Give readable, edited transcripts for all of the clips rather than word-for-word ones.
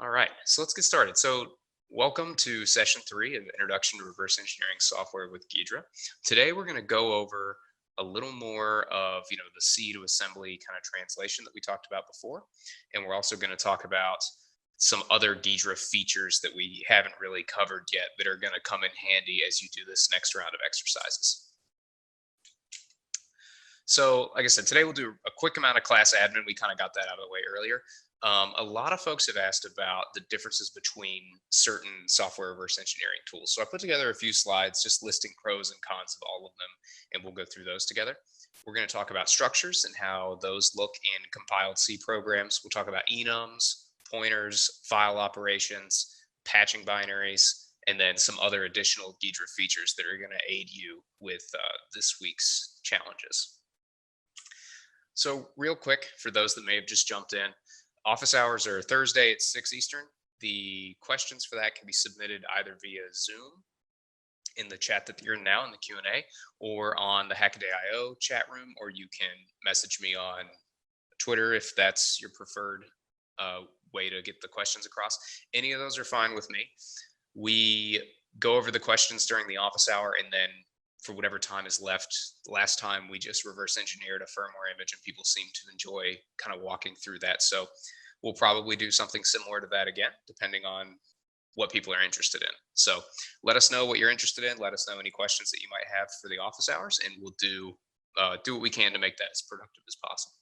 All right, so let's get started. So, welcome to session 3 of Introduction to Reverse Engineering Software with Ghidra. Today, we're going to go over a little more of the C to assembly kind of translation that we talked about before, and we're also going to talk about some other Ghidra features that we haven't really covered yet that are going to come in handy as you do this next round of exercises. So, like I said, today we'll do a quick amount of class admin. We kind of got that out of the way earlier. A lot of folks have asked about the differences between certain software reverse engineering tools. So I put together a few slides just listing pros and cons of all of them, and we'll go through those together. We're going to talk about structures and how those look in compiled C programs. We'll talk about enums, pointers, file operations, patching binaries, and then some other additional Ghidra features that are going to aid you with this week's challenges. So real quick, for those that may have just jumped in, office hours are Thursday at 6 Eastern. The questions for that can be submitted either via Zoom in the chat that you're in now in the Q&A or on the HackadayU chat room, or you can message me on Twitter if that's your preferred way to get the questions across. Any of those are fine with me. We go over the questions during the office hour, and then for whatever time is left. Last time we just reverse engineered a firmware image and people seem to enjoy kind of walking through that. So we'll probably do something similar to that again, depending on what people are interested in. So let us know what you're interested in. Let us know any questions that you might have for the office hours, and we'll do what we can to make that as productive as possible.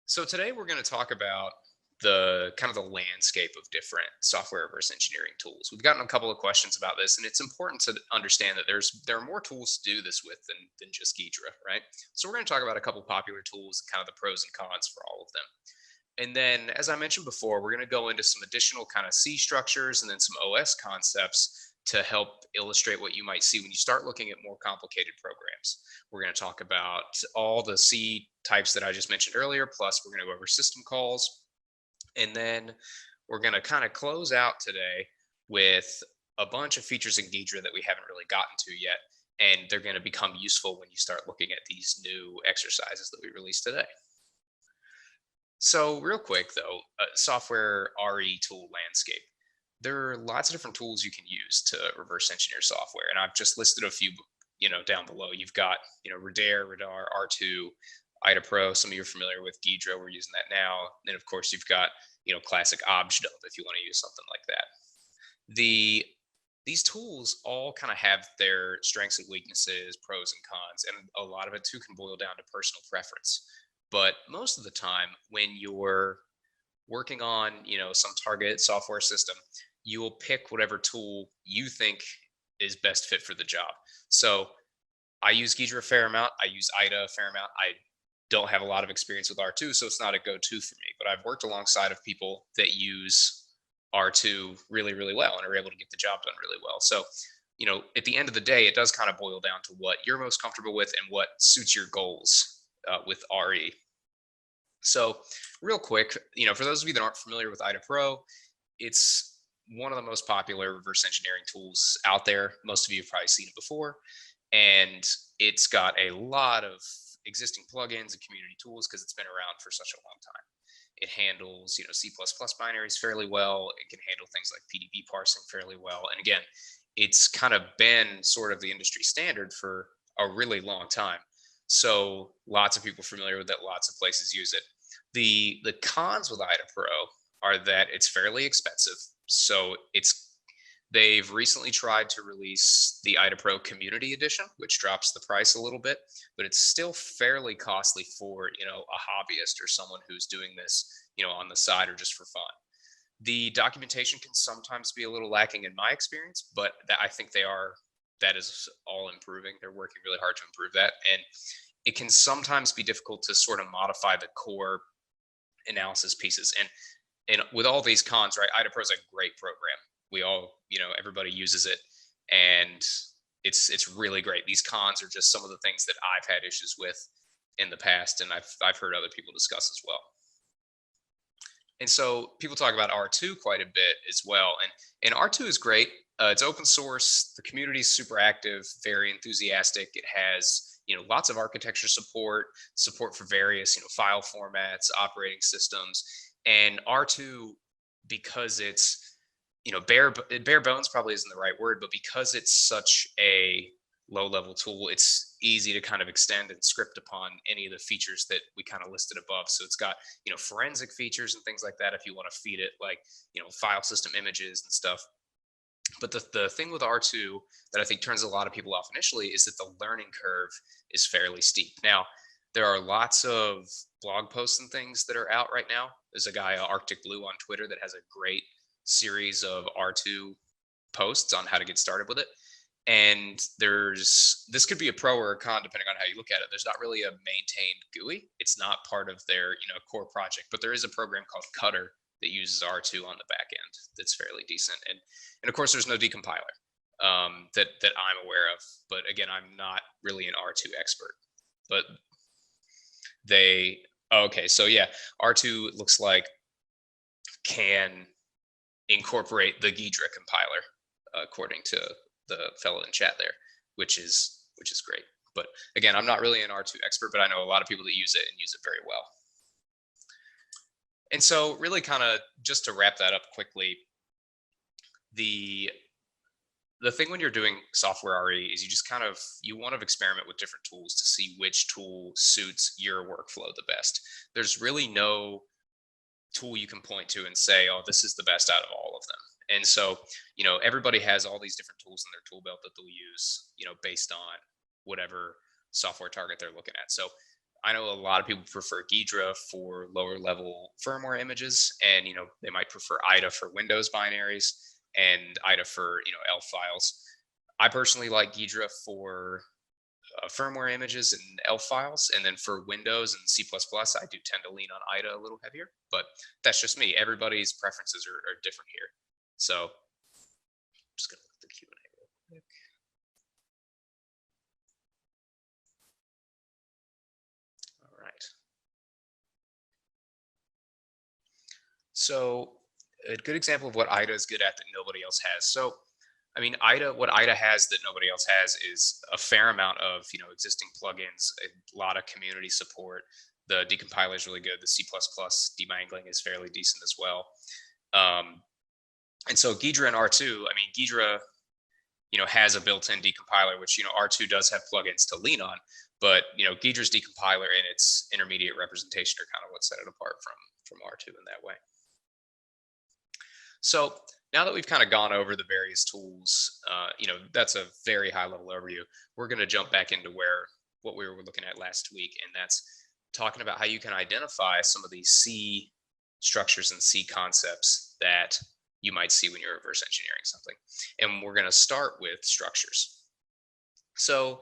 So today we're going to talk about the kind of the landscape of different software reverse engineering tools. We've gotten a couple of questions about this, and it's important to understand that there are more tools to do this with than just Ghidra, right? So we're going to talk about a couple popular tools and kind of the pros and cons for all of them. And then, as I mentioned before, we're going to go into some additional kind of C structures and then some OS concepts to help illustrate what you might see when you start looking at more complicated programs. We're going to talk about all the C types that I just mentioned earlier, plus we're going to go over system calls. And then we're going to kind of close out today with a bunch of features in Ghidra that we haven't really gotten to yet. And they're going to become useful when you start looking at these new exercises that we released today. So real quick though, software RE Tool Landscape. There are lots of different tools you can use to reverse engineer software. And I've just listed a few, down below. You've got, Radar, R2, IDA Pro. Some of you are familiar with Ghidra. We're using that now. Then of course you've got, classic objdump if you want to use something like that. These tools all kind of have their strengths and weaknesses, pros and cons, and a lot of it too can boil down to personal preference. But most of the time when you're working on, some target software system, you will pick whatever tool you think is best fit for the job. So I use Ghidra a fair amount. I use IDA a fair amount. I don't have a lot of experience with R2, so it's not a go-to for me, but I've worked alongside of people that use R2 really, really well and are able to get the job done really well. So, at the end of the day, it does kind of boil down to what you're most comfortable with and what suits your goals with RE. So real quick, for those of you that aren't familiar with IDA Pro, it's one of the most popular reverse engineering tools out there. Most of you have probably seen it before, and it's got a lot of existing plugins and community tools because it's been around for such a long time. It handles, C++ binaries fairly well. It can handle things like PDB parsing fairly well. And again, it's kind of been sort of the industry standard for a really long time. So lots of people familiar with it, lots of places use it. The cons with IDA Pro are that it's fairly expensive. So they've recently tried to release the IDA Pro Community Edition, which drops the price a little bit, but it's still fairly costly for, a hobbyist or someone who's doing this, on the side or just for fun. The documentation can sometimes be a little lacking in my experience, but I think that is all improving. They're working really hard to improve that. And it can sometimes be difficult to sort of modify the core analysis pieces. And with all these cons, right, IDA Pro is a great program. We all, everybody uses it, and it's really great. These cons are just some of the things that I've had issues with in the past, and I've heard other people discuss as well. And so people talk about R2 quite a bit as well, and R2 is great. It's open source. The community is super active, very enthusiastic. It has lots of architecture support for various file formats, operating systems. And R2, because it's, bare bones probably isn't the right word, but because it's such a low level tool, it's easy to kind of extend and script upon any of the features that we kind of listed above. So it's got, forensic features and things like that if you want to feed it like, file system images and stuff. But the thing with R2 that I think turns a lot of people off initially is that the learning curve is fairly steep. Now, there are lots of blog posts and things that are out right now. There's a guy, Arctic Blue, on Twitter that has a great series of R2 posts on how to get started with it. And this could be a pro or a con depending on how you look at it. There's not really a maintained GUI. It's not part of their core project, but there is a program called Cutter that uses R2 on the back end that's fairly decent. And of course, there's no decompiler that I'm aware of. But again, I'm not really an R2 expert. But okay, so yeah, R2 looks like can incorporate the Ghidra compiler, according to the fellow in chat there, which is great. But again, I'm not really an R2 expert, but I know a lot of people that use it and use it very well. And so really kind of just to wrap that up quickly, the thing when you're doing software RE is you want to experiment with different tools to see which tool suits your workflow the best. There's really no tool you can point to and say, oh, this is the best out of all of them. And so, everybody has all these different tools in their tool belt that they'll use, based on whatever software target they're looking at. So I know a lot of people prefer Ghidra for lower level firmware images, and, they might prefer IDA for Windows binaries and IDA for, ELF files. I personally like Ghidra for firmware images and ELF files, and then for Windows and C++, I do tend to lean on IDA a little heavier, but that's just me. Everybody's preferences are different here. So I'm just gonna look at the Q&A real quick. All right. So a good example of what IDA is good at that nobody else has. So I mean, what IDA has that nobody else has is a fair amount of, existing plugins, a lot of community support. The decompiler is really good. The C++ demangling is fairly decent as well. And so Ghidra and R2, I mean, Ghidra, has a built-in decompiler, which, R2 does have plugins to lean on, but, Ghidra's decompiler and its intermediate representation are kind of what set it apart from R2 in that way. So now that we've kind of gone over the various tools, that's a very high level overview. We're going to jump back into what we were looking at last week, and that's talking about how you can identify some of these C structures and C concepts that you might see when you're reverse engineering something. And we're going to start with structures. So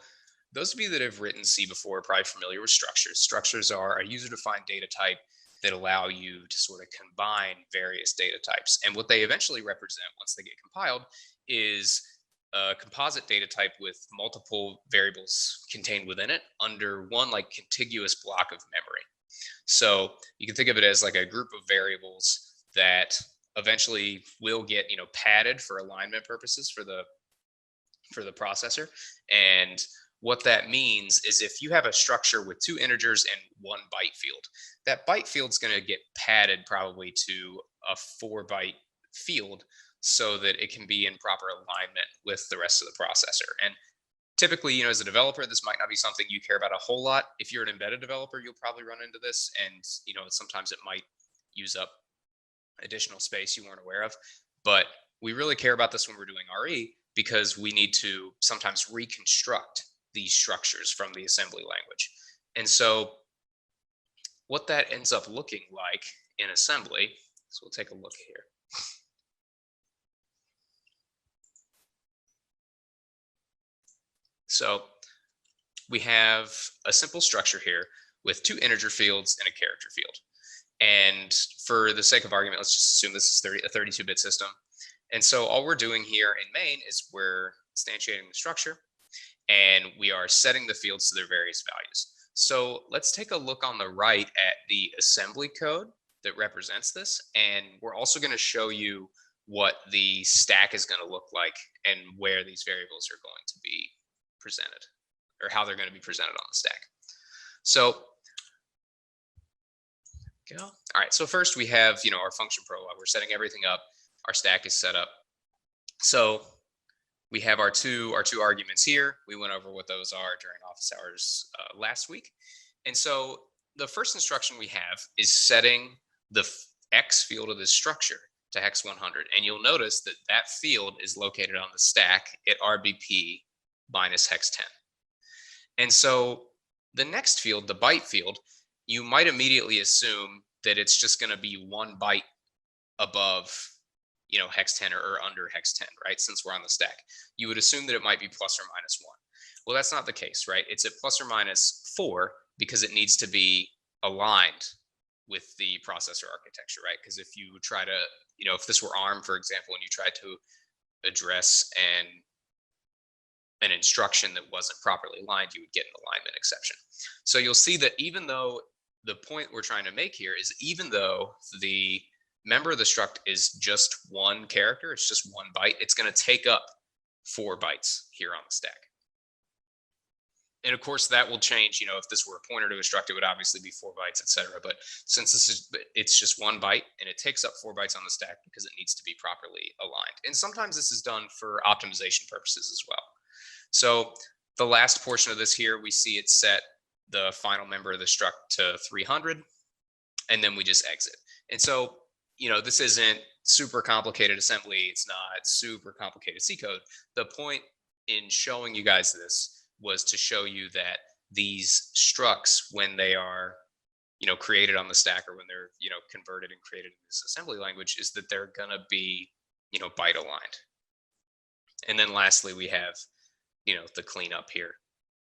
those of you that have written C before are probably familiar with structures. Structures are a user-defined data type that allow you to sort of combine various data types. And what they eventually represent once they get compiled is a composite data type with multiple variables contained within it under one like contiguous block of memory. So you can think of it as like a group of variables that eventually will get, padded for alignment purposes for the processor. And what that means is if you have a structure with 2 integers and 1 byte field, that byte field is going to get padded probably to a 4-byte field so that it can be in proper alignment with the rest of the processor. And typically, as a developer, this might not be something you care about a whole lot. If you're an embedded developer, you'll probably run into this, and sometimes it might use up additional space you weren't aware of. But we really care about this when we're doing RE because we need to sometimes reconstruct these structures from the assembly language. And so what that ends up looking like in assembly, so we'll take a look here. So we have a simple structure here with 2 integer fields and a character field. And for the sake of argument, let's just assume this is a 32-bit system. And so all we're doing here in main is we're instantiating the structure, and we are setting the fields to their various values. So let's take a look on the right at the assembly code that represents this. And we're also going to show you what the stack is going to look like and where these variables are going to be presented, or how they're going to be presented on the stack. So go. All right, so first we have, our function prologue. We're setting everything up. Our stack is set up. So we have our two arguments here. We went over what those are during office hours last week. And so the first instruction we have is setting the X field of this structure to hex 100. And you'll notice that that field is located on the stack at RBP minus hex 10. And so the next field, the byte field, you might immediately assume that it's just going to be 1 byte above, hex 10 or under hex 10, right? Since we're on the stack, you would assume that it might be plus or minus 1. Well, that's not the case, right? It's at plus or minus 4 because it needs to be aligned with the processor architecture, right? Because if you try to, if this were ARM, for example, and you tried to address an instruction that wasn't properly aligned, you would get an alignment exception. So you'll see that even though the point we're trying to make here is even though the member of the struct is just one character, it's just 1 byte, it's going to take up 4 bytes here on the stack. And of course that will change, if this were a pointer to a struct, it would obviously be 4 bytes, etc. But since it's just 1 byte and it takes up 4 bytes on the stack because it needs to be properly aligned. And sometimes this is done for optimization purposes as well. So the last portion of this here, we see it set the final member of the struct to 300, and then we just exit. And so, this isn't super complicated assembly. It's not super complicated C code. The point in showing you guys this was to show you that these structs, when they are, created on the stack, or when they're, converted and created in this assembly language, is that they're going to be, byte aligned. And then lastly, we have, the cleanup here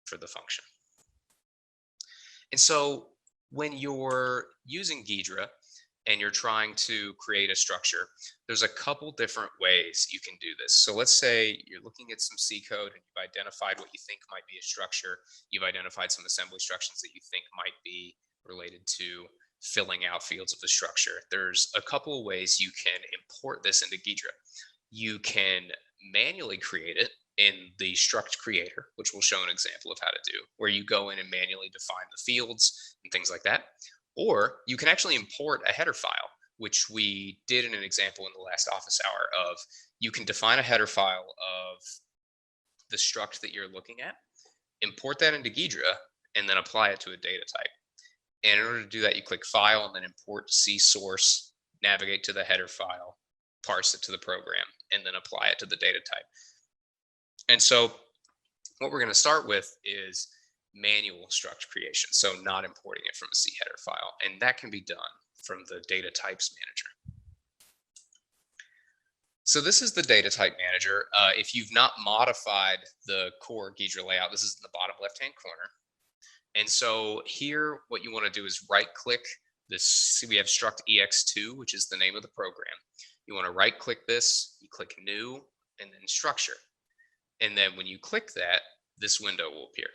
for the function. And so when you're using Ghidra and you're trying to create a structure, there's a couple different ways you can do this. So let's say you're looking at some C code and you've identified what you think might be a structure. You've identified some assembly instructions that you think might be related to filling out fields of the structure. There's a couple of ways you can import this into Ghidra. You can manually create it in the struct creator, which we'll show an example of how to do, where you go in and manually define the fields and things like that. Or you can actually import a header file, which we did in an example in the last office hour of, you can define a header file of the struct that you're looking at, import that into Ghidra, and then apply it to a data type. And in order to do that, you click File and then Import C source, navigate to the header file, parse it to the program, and then apply it to the data type. And so what we're going to start with is manual struct creation, so not importing it from a C header file, and that can be done from the data types manager. So this is the data type manager. If you've not modified the core Ghidra layout, this is in the bottom left-hand corner. And so here, what you want to do is right-click this. See, we have struct ex2, which is the name of the program. You want to right-click this, you click New, and then Structure. And then when you click that, this window will appear.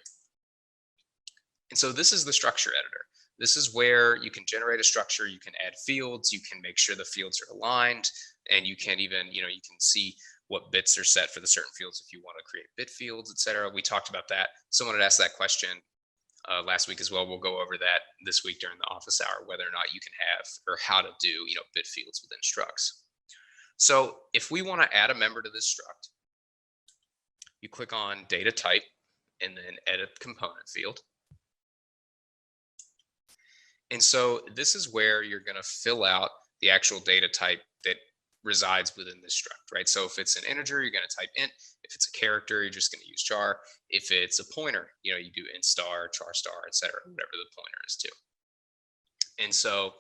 And so this is the structure editor. This is where you can generate a structure, you can add fields, you can make sure the fields are aligned, and you can even, you can see what bits are set for the certain fields if you want to create bit fields, etc. We talked about that. Someone had asked that question last week as well. We'll go over that this week during the office hour, whether or not you can have, or how to do, bit fields within structs. So if we want to add a member to this struct, you click on data type and then edit component field. And so this is where you're going to fill out the actual data type that resides within this struct, right? So if it's an integer, you're going to type int. If it's a character, you're just going to use char. If it's a pointer, you do int star, char star, etc., whatever the pointer is to. And so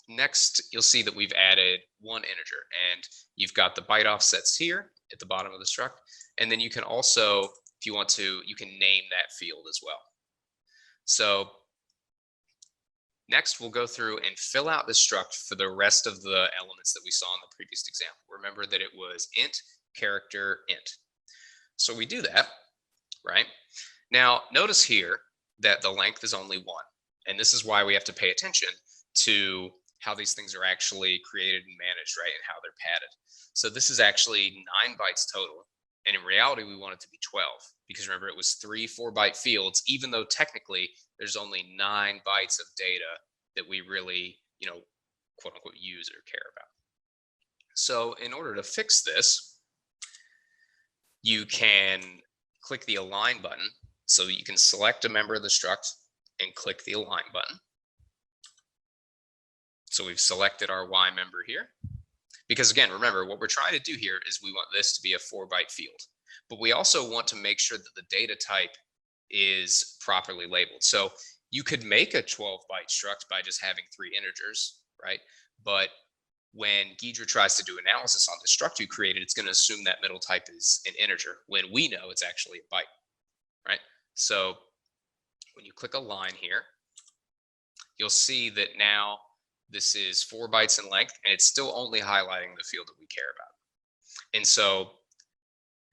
next, you'll see that we've added one integer, and you've got the byte offsets here at the bottom of the struct. And then you can also, if you want to, you can name that field as well. So next, we'll go through and fill out the struct for the rest of the elements that we saw in the previous example. Remember that it was int, character, int. So we do that, right? Now, notice here that the length is only 1. And this is why we have to pay attention to how these things are actually created and managed, right? And how they're padded. So this is actually 9 bytes total. And in reality, we want it to be 12 because remember, it was 3 4-byte fields, even though technically there's only 9 bytes of data that we really, quote unquote, use or care about. So in order to fix this, you can click the align button. So you can select a member of the struct and click the align button. So we've selected our Y member here. Because again, remember, what we're trying to do here is we want this to be a 4-byte field. But we also want to make sure that the data type is properly labeled. So you could make a 12-byte struct by just having 3 integers, right? But when Ghidra tries to do analysis on the struct you created, it's going to assume that middle type is an integer when we know it's actually a byte, right? So when you click align here, you'll see that now this is 4 bytes in length, and it's still only highlighting the field that we care about. And so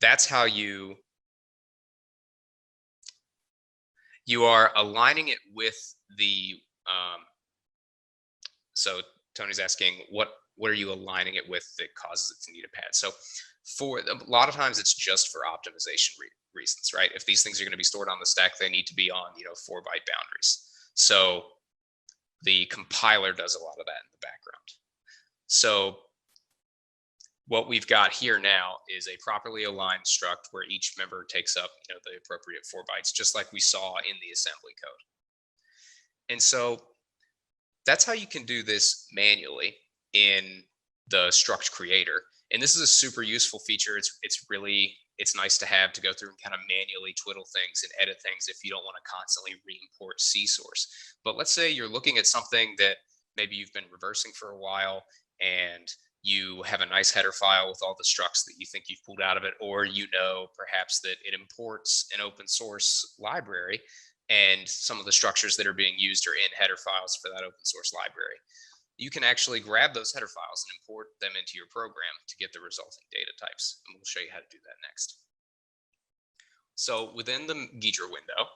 that's how you are aligning it with the, so Tony's asking, what are you aligning it with that causes it to need a pad? So for a lot of times it's just for optimization reasons, right? If these things are going to be stored on the stack, they need to be on, 4-byte boundaries. So the compiler does a lot of that in the background. So what we've got here now is a properly aligned struct where each member takes up, the appropriate 4 bytes, just like we saw in the assembly code. And so that's how you can do this manually in the struct creator. And this is a super useful feature. It's nice to have to go through and kind of manually twiddle things and edit things if you don't want to constantly re-import C source. But let's say you're looking at something that maybe you've been reversing for a while and you have a nice header file with all the structs that you think you've pulled out of it, or perhaps that it imports an open source library and some of the structures that are being used are in header files for that open source library. You can actually grab those header files and import them into your program to get the resulting data types. And we'll show you how to do that next. So within the Ghidra window,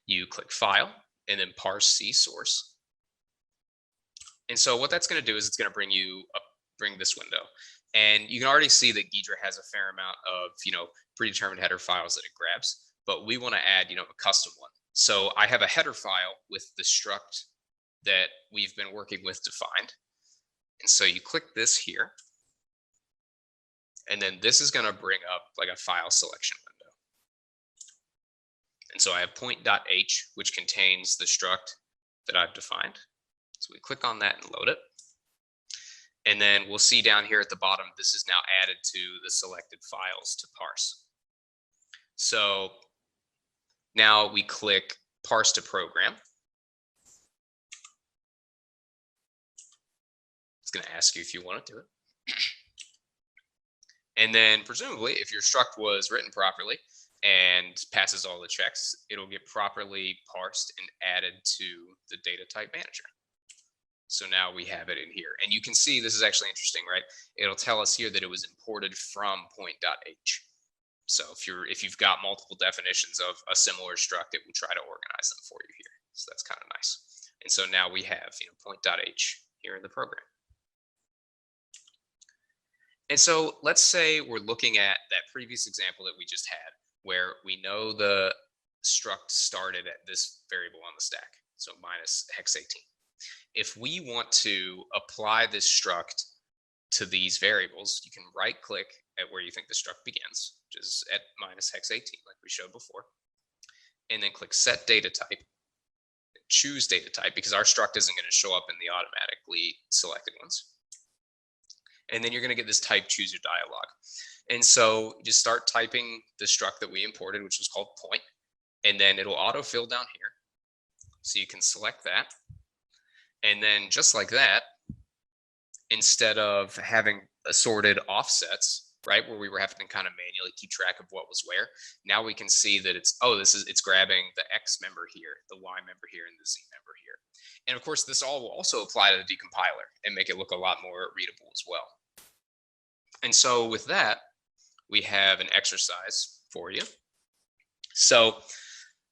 you click File and then Parse C Source. And so what that's going to do is it's going to bring this window. And you can already see that Ghidra has a fair amount of, predetermined header files that it grabs, but we want to add, a custom one. So I have a header file with the struct that we've been working with defined. And so you click this here, and then this is going to bring up like a file selection window. And so I have point.h, which contains the struct that I've defined. So we click on that and load it. And then we'll see down here at the bottom, this is now added to the selected files to parse. So now we click parse to program. It's going to ask you if you want to do it. And then presumably, if your struct was written properly and passes all the checks, it'll get properly parsed and added to the data type manager. So now we have it in here. And you can see this is actually interesting, right? It'll tell us here that it was imported from point.h. So if you've got multiple definitions of a similar struct, it will try to organize them for you here. So that's kind of nice. And so now we have point.h here in the program. And so let's say we're looking at that previous example that we just had, where we know the struct started at this variable on the stack, so minus hex 18. If we want to apply this struct to these variables, you can right click at where you think the struct begins, which is at minus hex 18, like we showed before, and then click set data type, choose data type, because our struct isn't going to show up in the automatically selected ones. And then you're going to get this type chooser dialog. And so just start typing the struct that we imported, which was called point, and then it'll autofill down here. So you can select that. And then just like that, instead of having assorted offsets, right, where we were having to kind of manually keep track of what was where, now we can see that it's grabbing the X member here, the Y member here, and the Z member here. And of course, this all will also apply to the decompiler and make it look a lot more readable as well. And so with that, we have an exercise for you. So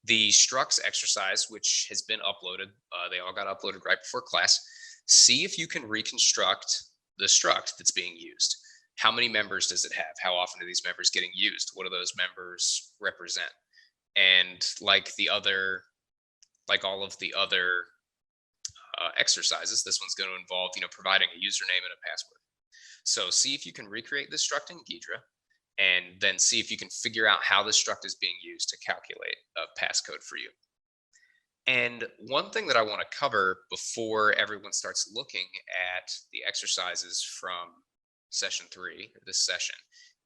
the structs exercise, which has been uploaded, they all got uploaded right before class. See if you can reconstruct the struct that's being used. How many members does it have? How often are these members getting used? What do those members represent? And like all of the other exercises, this one's going to involve, providing a username and a password. So see if you can recreate this struct in Ghidra, and then see if you can figure out how this struct is being used to calculate a passcode for you. And one thing that I want to cover before everyone starts looking at the exercises from session 3, or this session,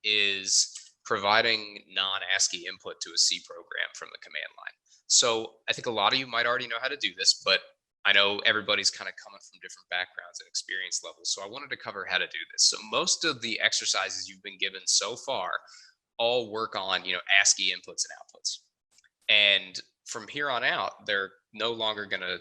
is providing non-ASCII input to a C program from the command line. So I think a lot of you might already know how to do this, but I know everybody's kind of coming from different backgrounds and experience levels. So I wanted to cover how to do this. So most of the exercises you've been given so far all work on, ASCII inputs and outputs. And from here on out, they're no longer going to,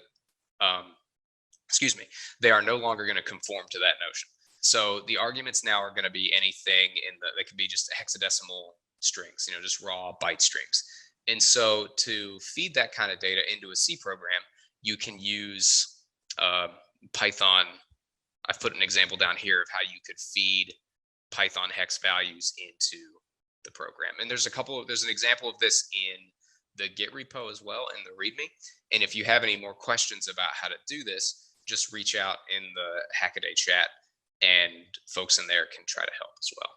they are no longer going to conform to that notion. So the arguments now are going to be anything they could be just hexadecimal strings, just raw byte strings. And so to feed that kind of data into a C program, you can use Python. I've put an example down here of how you could feed Python hex values into the program. And there's an example of this in the Git repo as well, in the README. And if you have any more questions about how to do this, just reach out in the Hackaday chat, and folks in there can try to help as well.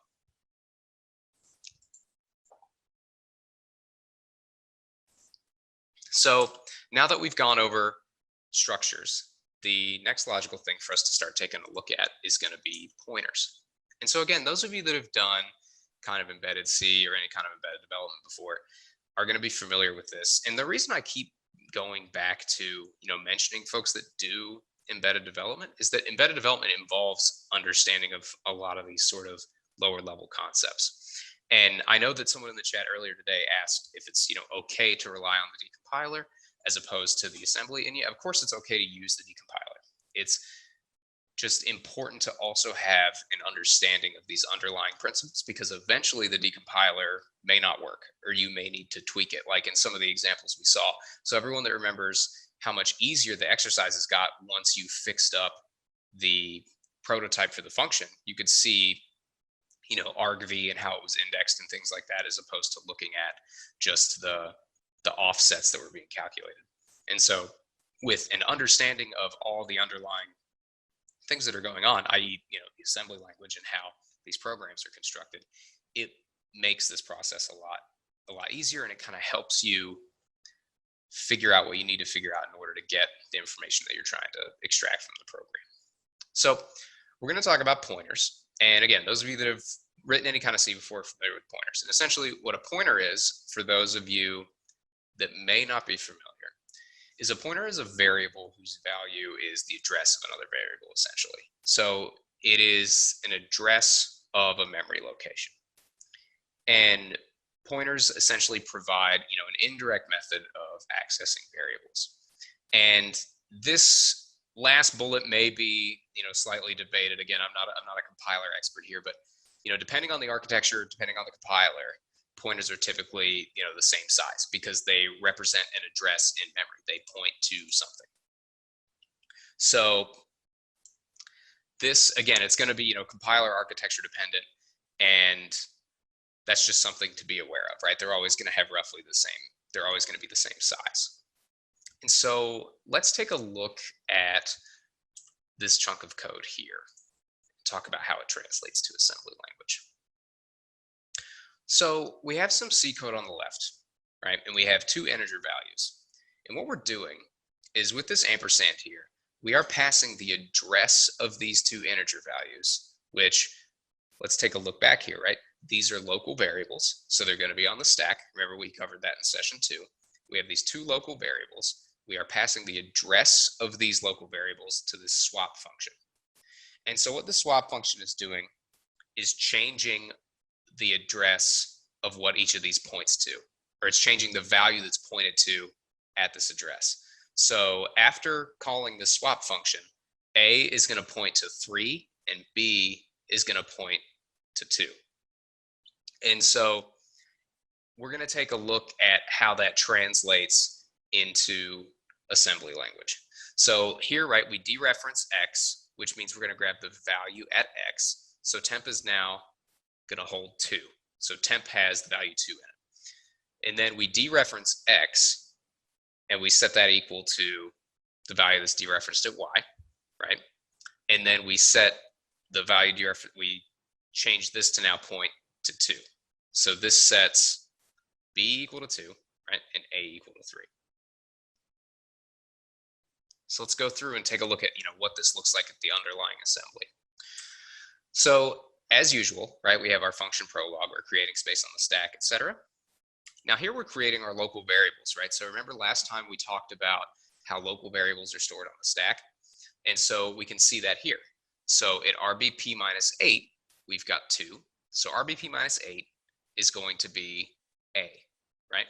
So now that we've gone over structures, the next logical thing for us to start taking a look at is going to be pointers. And so again, those of you that have done kind of embedded C or any kind of embedded development before are going to be familiar with this. And the reason I keep going back to, mentioning folks that do embedded development is that embedded development involves understanding of a lot of these sort of lower level concepts. And I know that someone in the chat earlier today asked if it's, okay to rely on the decompiler as opposed to the assembly. And yeah, of course it's okay to use the decompiler. It's just important to also have an understanding of these underlying principles, because eventually the decompiler may not work, or you may need to tweak it, like in some of the examples we saw. So everyone that remembers how much easier the exercises got once you fixed up the prototype for the function, you could see, argv and how it was indexed and things like that, as opposed to looking at just the offsets that were being calculated. And so with an understanding of all the underlying things that are going on, i.e., the assembly language and how these programs are constructed, it makes this process a lot easier, and it kind of helps you figure out what you need to figure out in order to get the information that you're trying to extract from the program. So we're going to talk about pointers. And again, those of you that have written any kind of C before are familiar with pointers. And essentially what a pointer is, for those of you that may not be familiar, is a pointer is a variable whose value is the address of another variable, essentially. So it is an address of a memory location. And pointers essentially provide, an indirect method of accessing variables. And this last bullet may be, slightly debated. Again, I'm not a compiler expert here, but, depending on the architecture, depending on the compiler, pointers are typically, the same size, because they represent an address in memory. They point to something. So this, again, it's going to be, compiler architecture dependent, and that's just something to be aware of, right? They're always going to have roughly the same. They're always going to be the same size. And so let's take a look at this chunk of code here, talk about how it translates to assembly language. So we have some C code on the left, right? And we have two integer values. And what we're doing is, with this ampersand here, we are passing the address of these two integer values, which, let's take a look back here, right? These are local variables, so they're going to be on the stack. Remember, we covered that in session 2. We have these two local variables. We are passing the address of these local variables to this swap function. And so what the swap function is doing is changing the address of what each of these points to, or it's changing the value that's pointed to at this address. So after calling the swap function, A is going to point to 3 and B is going to point to 2. And so we're going to take a look at how that translates into assembly language. So here, right, we dereference X, which means we're going to grab the value at X. So temp is now going to hold 2. So temp has the value 2 in it. And then we dereference x, and we set that equal to the value that's dereferenced at y, right? And then we set the value we change this to now point to 2. So this sets b equal to 2, right, and a equal to 3. So let's go through and take a look at what this looks like at the underlying assembly. So as usual, right, we have our function prologue, we're creating space on the stack, etc. Now here we're creating our local variables, right? So remember last time we talked about how local variables are stored on the stack, and so we can see that here. So at RBP minus 8, we've got 2. So RBP minus 8 is going to be A, right?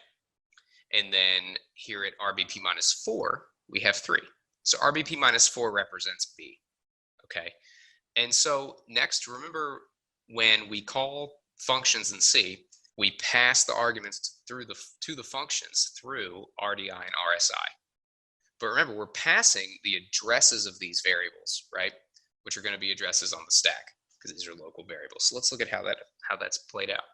And then here at RBP minus 4, we have 3. So RBP minus 4 represents B, okay? And so next, remember when we call functions in C, we pass the arguments to the functions through RDI and RSI. But remember, we're passing the addresses of these variables, right? Which are going to be addresses on the stack because these are local variables. So let's look at how that's played out.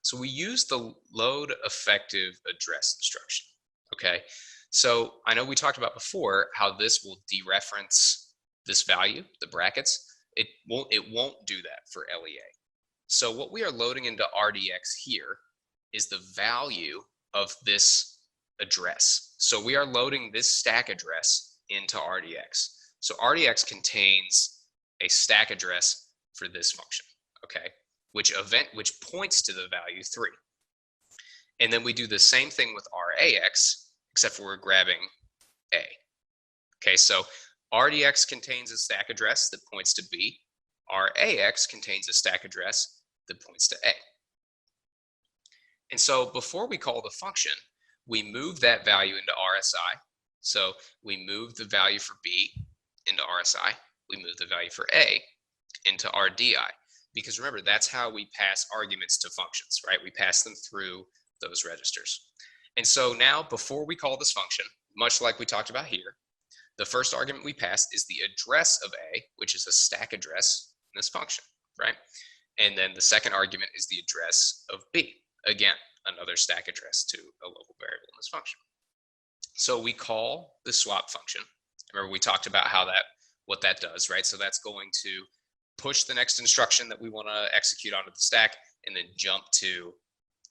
So we use the load effective address instruction, okay? So I know we talked about before how this will dereference this value, the brackets. It won't do that for LEA. So what we are loading into RDX here is the value of this address. So we are loading this stack address into RDX. So RDX contains a stack address for this function, okay? Which points to the value 3. And then we do the same thing with RAX, except for we're grabbing A. Okay, so RDX contains a stack address that points to B. RAX contains a stack address that points to A. And so before we call the function, we move that value into RSI. So we move the value for B into RSI. We move the value for A into RDI. Because remember, that's how we pass arguments to functions, right? We pass them through those registers. And so now, before we call this function, much like we talked about here, the first argument we pass is the address of A, which is a stack address in this function, right? And then the second argument is the address of B. Again, another stack address to a local variable in this function. So we call the swap function. Remember, we talked about what that does, right? So that's going to push the next instruction that we want to execute onto the stack and then jump to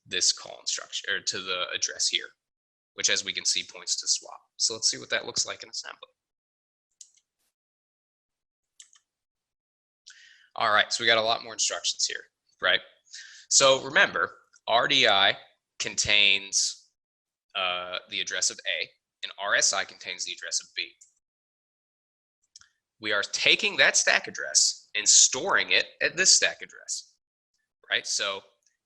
this call instruction, or to the address here, which, as we can see, points to swap. So let's see what that looks like in assembly. All right, so we got a lot more instructions here, right? So remember, RDI contains the address of A, and RSI contains the address of B. We are taking that stack address and storing it at this stack address, right? So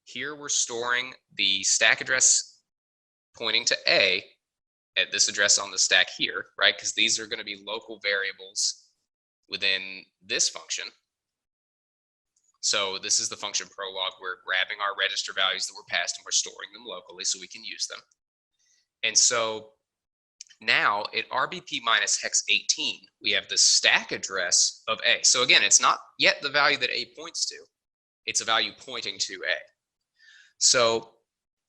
here we're storing the stack address pointing to A at this address on the stack here, right? Because these are going to be local variables within this function. So this is the function prologue. We're grabbing our register values that were passed and we're storing them locally so we can use them. And so now at RBP minus hex 18, we have the stack address of A. So again, it's not yet the value that A points to. It's a value pointing to A. So,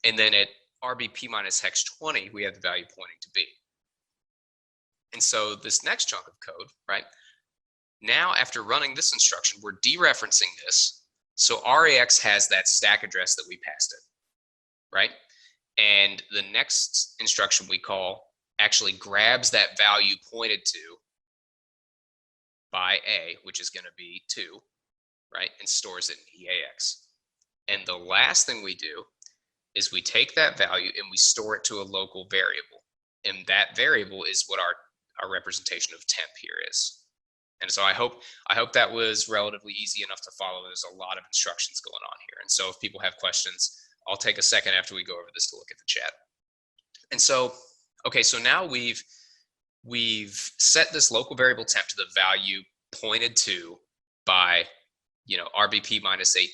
and then at RBP minus hex 20, we have the value pointing to B. And so this next chunk of code, right? Now, after running this instruction, we're dereferencing this. So RAX has that stack address that we passed it, right? And the next instruction we call actually grabs that value pointed to by A, which is going to be 2, right? And stores it in EAX. And the last thing we do is we take that value and we store it to a local variable. And that variable is what our representation of temp here is. And so I hope that was relatively easy enough to follow. There's a lot of instructions going on here. And so if people have questions, I'll take a second after we go over this to look at the chat. And so, okay, so now we've set this local variable temp to the value pointed to by, RBP minus 18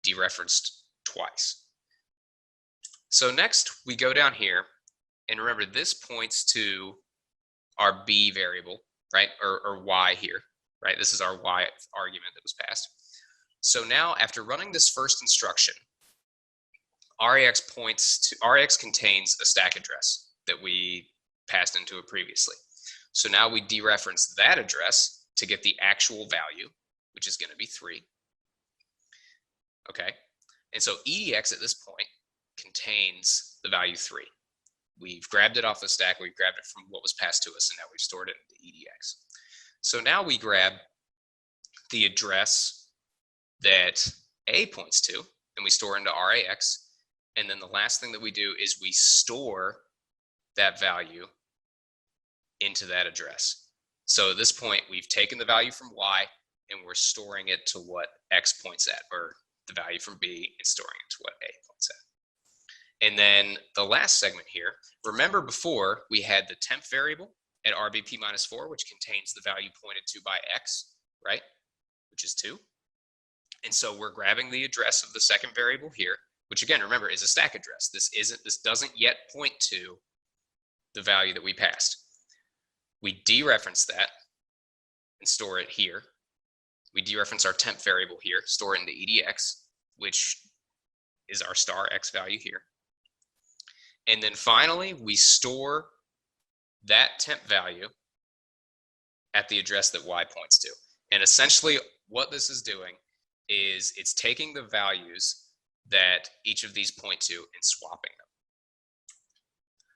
dereferenced twice. So next we go down here, and remember this points to our B variable, right? Or Y here, right? This is our y argument that was passed. So now after running this first instruction, RAX contains a stack address that we passed into it previously. So now we dereference that address to get the actual value, which is going to be 3. Okay, and so EDX at this point contains the value 3. We've grabbed it off the stack, we've grabbed it from what was passed to us, and now we've stored it into EDX. So now we grab the address that A points to, and we store into RAX, and then the last thing that we do is we store that value into that address. So at this point, we've taken the value from Y, and we're storing it to what X points at, or the value from B and storing it to what A points at. And then the last segment here, remember before we had the temp variable at RBP minus 4, which contains the value pointed to by X, right? Which is 2. And so we're grabbing the address of the second variable here, which again, remember, is a stack address. This doesn't yet point to the value that we passed. We dereference that and store it here. We dereference our temp variable here, store it into EDX, which is our star X value here. And then finally, we store that temp value at the address that Y points to. And essentially what this is doing is it's taking the values that each of these point to and swapping them.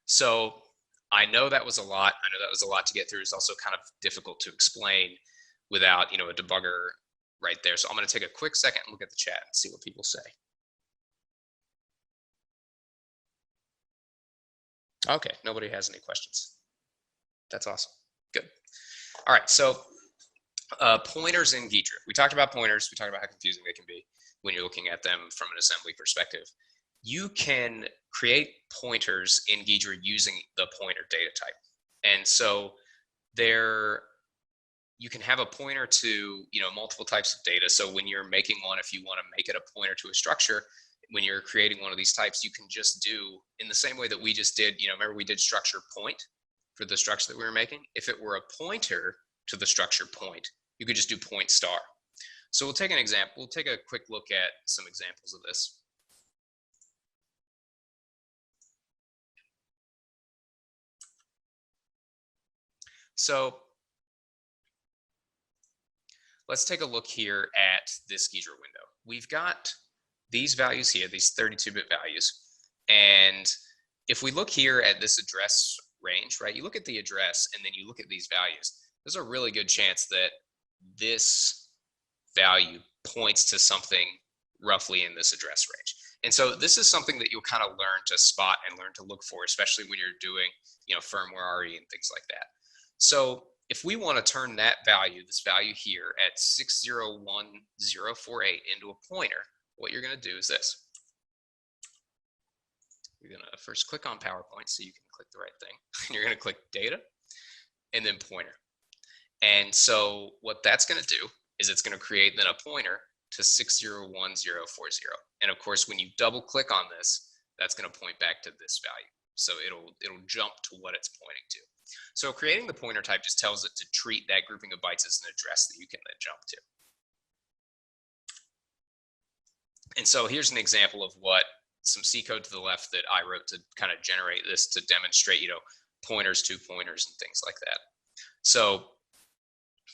So I know that was a lot. I know that was a lot to get through. It's also kind of difficult to explain without, a debugger right there. So I'm going to take a quick second and look at the chat and see what people say. Okay, nobody has any questions. That's awesome. Good. All right, so pointers in Ghidra. We talked about pointers. We talked about how confusing they can be when you're looking at them from an assembly perspective. You can create pointers in Ghidra using the pointer data type. And so you can have a pointer to multiple types of data. So when you're making one, if you want to make it a pointer to a structure, when you're creating one of these types, you can just do in the same way that we just did. Remember we did structure point for the structure that we were making. If it were a pointer to the structure point, you could just do point star. So we'll take an example. We'll take a quick look at some examples of this. So let's take a look here at this Ghidra window. We've got these values here, these 32-bit values. And if we look here at this address range, right, you look at the address and then you look at these values, there's a really good chance that this value points to something roughly in this address range. And so this is something that you'll kind of learn to spot and learn to look for, especially when you're doing, firmware RE and things like that. So if we want to turn that value, this value here at 601048 into a pointer, what you're going to do is this. You're going to first click on PowerPoint so you can click the right thing. You're going to click data and then pointer. And so what that's going to do is it's going to create then a pointer to 601040. And of course, when you double click on this, that's going to point back to this value. So it'll jump to what it's pointing to. So creating the pointer type just tells it to treat that grouping of bytes as an address that you can then jump to. And so here's an example of what some C code to the left that I wrote to kind of generate this to demonstrate, pointers to pointers and things like that. So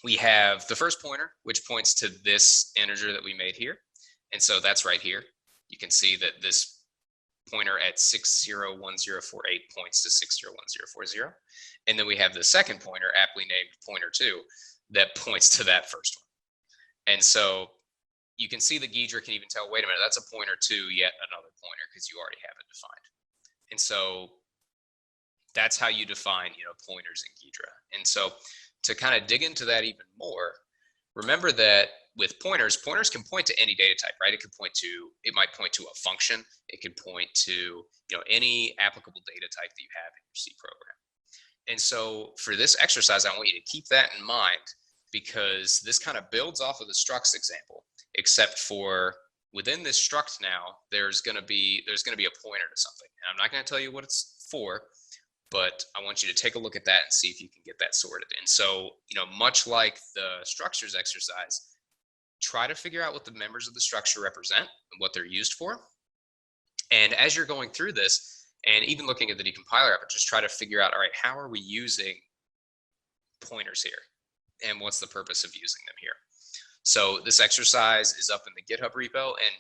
we have the first pointer, which points to this integer that we made here. And so that's right here. You can see that this pointer at 601048 points to 601040. And then we have the second pointer, aptly named pointer2, that points to that first one. And so you can see the Ghidra can even tell, wait a minute, that's a pointer to yet another pointer because you already have it defined. And so that's how you define, pointers in Ghidra. And so to kind of dig into that even more, remember that with pointers can point to any data type, right? It might point to a function. It could point to, any applicable data type that you have in your C program. And so for this exercise, I want you to keep that in mind because this kind of builds off of the structs example, except for within this struct now, there's going to be a pointer to something. And I'm not going to tell you what it's for, but I want you to take a look at that and see if you can get that sorted. And so, much like the structures exercise, try to figure out what the members of the structure represent and what they're used for. And as you're going through this, and even looking at the decompiler app, just try to figure out, all right, how are we using pointers here? And what's the purpose of using them here? So this exercise is up in the GitHub repo. And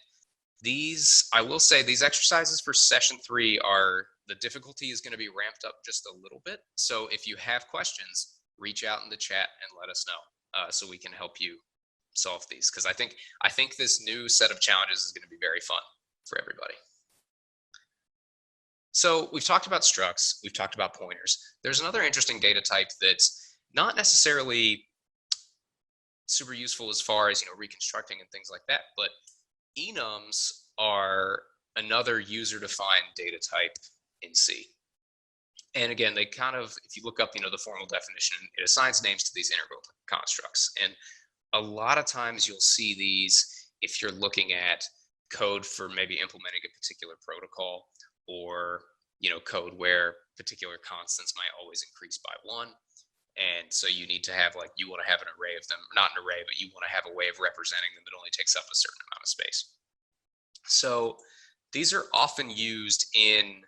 these, I will say, these exercises for session 3 are, the difficulty is going to be ramped up just a little bit. So if you have questions, reach out in the chat and let us know so we can help you solve these. Because I think this new set of challenges is going to be very fun for everybody. So we've talked about structs, we've talked about pointers. There's another interesting data type that's not necessarily super useful as far as reconstructing and things like that, but enums are another user-defined data type in C. And again, they kind of, if you look up the formal definition, it assigns names to these integral constructs. And a lot of times you'll see these if you're looking at code for maybe implementing a particular protocol, or code where particular constants might always increase by 1. And so you need to have, you want to have an array of them, not an array, but you want to have a way of representing them that only takes up a certain amount of space. So these are often used in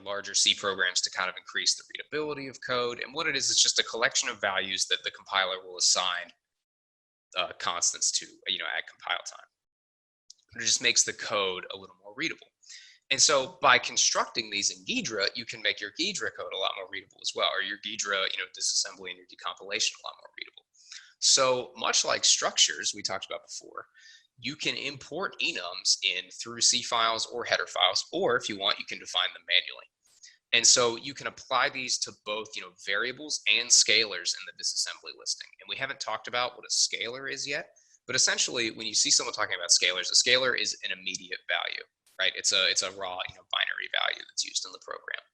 larger C programs to kind of increase the readability of code. And what it is, it's just a collection of values that the compiler will assign constants to at compile time. It just makes the code a little more readable. And so by constructing these in Ghidra, you can make your Ghidra code a lot more readable as well, or your Ghidra disassembly and your decompilation a lot more readable. So much like structures we talked about before, you can import enums in through C files or header files, or if you want, you can define them manually. And so you can apply these to both variables and scalars in the disassembly listing. And we haven't talked about what a scalar is yet, but essentially when you see someone talking about scalars, a scalar is an immediate value. Right? It's a raw, binary value that's used in the program.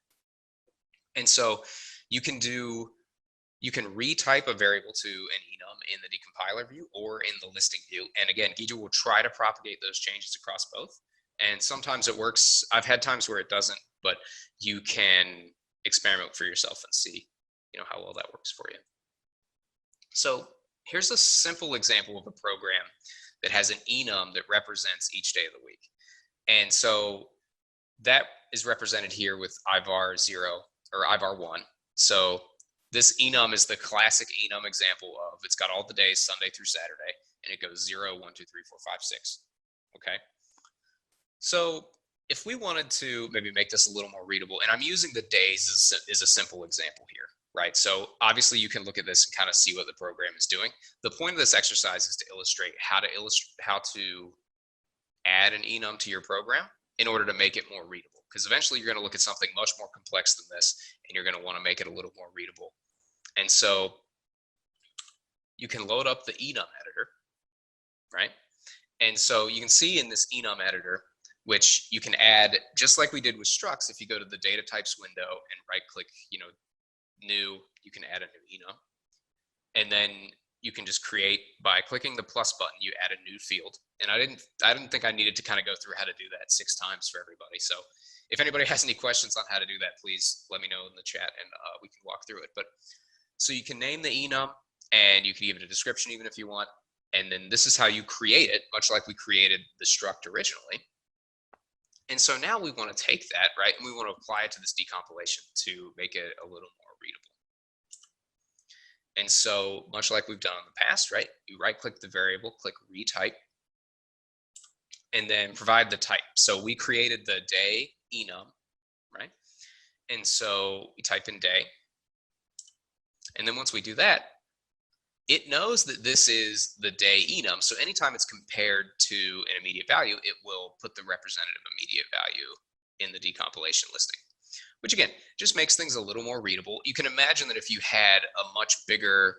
And so you can retype a variable to an enum in the decompiler view or in the listing view. And again, Ghidra will try to propagate those changes across both. And sometimes it works. I've had times where it doesn't, but you can experiment for yourself and see, how well that works for you. So here's a simple example of a program that has an enum that represents each day of the week. And so that is represented here with ivar 0 or ivar 1. So this enum is the classic enum example of, it's got all the days, Sunday through Saturday, and it goes 0, 1, 2, 3, 4, 5, 6. Okay. So if we wanted to maybe make this a little more readable, and I'm using the days as a simple example here, right? So obviously you can look at this and kind of see what the program is doing. The point of this exercise is to illustrate how to add an enum to your program in order to make it more readable, because eventually you're going to look at something much more complex than this and you're going to want to make it a little more readable. And so you can load up the enum editor, right? And so you can see in this enum editor, which you can add just like we did with structs. If you go to the data types window and right click new, you can add a new enum, and then you can just create by clicking the plus button. You add a new field, and I didn't think I needed to kind of go through how to do that 6 times for everybody. So if anybody has any questions on how to do that, please let me know in the chat, and we can walk through it. But so you can name the enum, and you can give it a description even if you want, and then this is how you create it, much like we created the struct originally. And so now we want to take that, right, and we want to apply it to this decompilation to make it a little more readable. And so much like we've done in the past, right, you right click the variable, click retype, and then provide the type. So we created the day enum, right? And so we type in day. And then once we do that, it knows that this is the day enum. So anytime it's compared to an immediate value, it will put the representative immediate value in the decompilation listing, which again, just makes things a little more readable. You can imagine that if you had a much bigger